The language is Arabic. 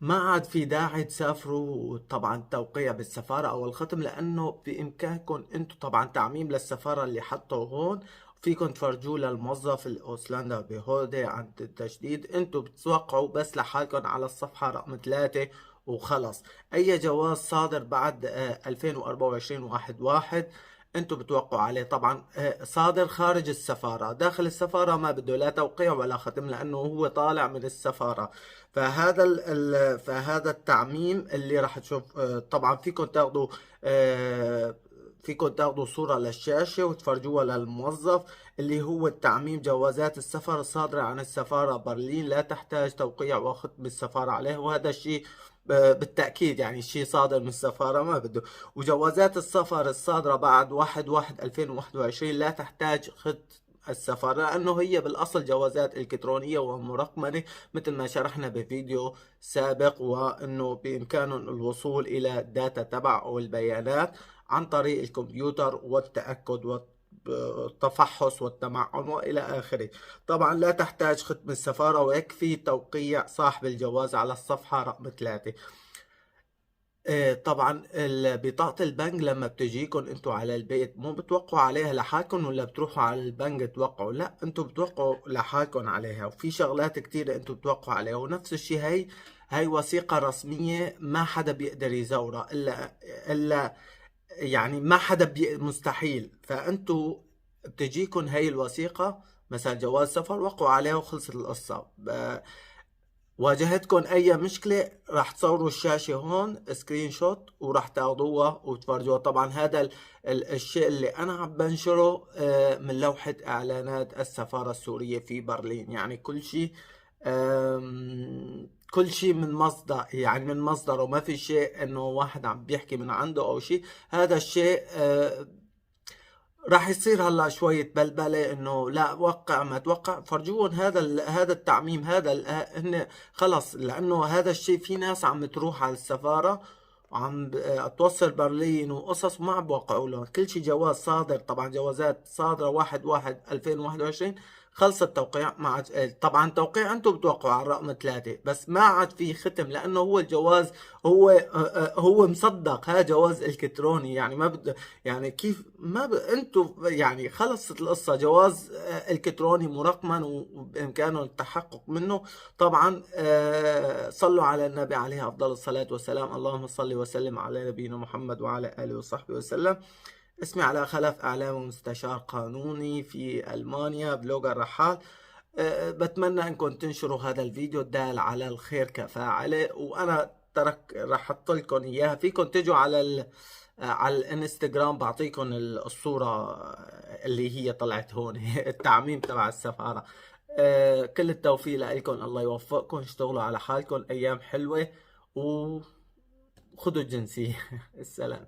ما عاد في داعي تسافروا طبعا توقيع بالسفارة أو الختم، لأنه بإمكانكم أنتم طبعا تعميم للسفارة اللي حطوا هون. فيكم تفرجوه للموظف الأوسلندا بهودي عند التجديد. أنتم بتوقعوا بس لحالكم على الصفحة رقم 3 وخلص. أي جواز صادر بعد 2024 1/1 انتوا بتوقعوا عليه. طبعا صادر خارج السفارة. داخل السفارة ما بده لا توقيع ولا ختم، لأنه هو طالع من السفارة. فهذا التعميم اللي راح تشوف. طبعا فيكم تاخذوا صورة للشاشة وتفرجوها للموظف، اللي هو التعميم. جوازات السفر الصادرة عن السفارة برلين لا تحتاج توقيع وختم السفارة عليه، وهذا الشيء بالتأكيد يعني شيء صادر من السفارة ما بده. وجوازات السفر الصادرة بعد 1/1/2021 لا تحتاج ختم السفارة، لأنه هي بالأصل جوازات إلكترونية ومرقمنة، مثل ما شرحنا بفيديو سابق، وأنه بإمكانهم الوصول إلى الداتا تبع أو البيانات عن طريق الكمبيوتر والتأكد والتفحص والتمعن وإلى آخره. طبعا لا تحتاج ختم السفارة، ويكفي توقيع صاحب الجواز على الصفحة رقم 3. طبعا بطاقة البنك لما بتجيكم انتوا على البيت، مو بتوقعوا عليها لحالكم ولا بتروحوا على البنك توقعوا؟ لا، انتوا بتوقعوا لحالكم عليها. وفي شغلات كتيرة انتوا بتوقعوا عليها. ونفس الشيء هي وثيقة رسمية ما حدا بيقدر يزورها الا يعني ما حدا مستحيل. فانتوا بتجيكم هي الوثيقة، مثلا جواز سفر، وقعوا عليها وخلصت القصة. واجهتكم اي مشكلة راح تصوروا الشاشة هون سكرين شوت وراح تاخذوها وتفرجوها. طبعا هذا الشيء اللي انا عم بنشره من لوحة اعلانات السفارة السورية في برلين. يعني كل شيء من مصدر، يعني من مصدره. ما في شيء انه واحد عم بيحكي من عنده او شيء. هذا الشيء راح يصير هلا شوية بلبلة، انه لا وقع ما توقع. فرجوهم هذا التعميم، هن خلص. لانه هذا الشيء في ناس عم تروح على السفارة وعم توصل برلين وقصص وما عم بوقعوا لهم كل شيء. جواز صادر، طبعا جوازات صادرة 1/1/2021 خلص التوقيع. ما عاد طبعا توقيع انتم بتوقعوا على الرقم 3، بس ما عاد في ختم، لانه هو الجواز هو مصدق. هذا جواز الكتروني، يعني ما بده يعني كيف ما انتوا يعني خلصت القصة. جواز الكتروني مرقمن وبامكانه التحقق منه. طبعا صلوا على النبي عليه افضل الصلاة والسلام. اللهم صل وسلم على نبينا محمد وعلى اله وصحبه وسلم. اسمي علاء خلف، اعلامي مستشار قانوني في المانيا، بلوجر رحال. بتمنى انكم تنشروا هذا الفيديو الدال على الخير كفاعله. وانا راح احط لكم اياها. فيكم تجوا على الانستغرام، بعطيكم الصورة اللي هي طلعت هون التعميم تبع السفارة. كل التوفيق لكم، الله يوفقكم، اشتغلوا على حالكم، ايام حلوة، وخذوا الجنسية. السلام.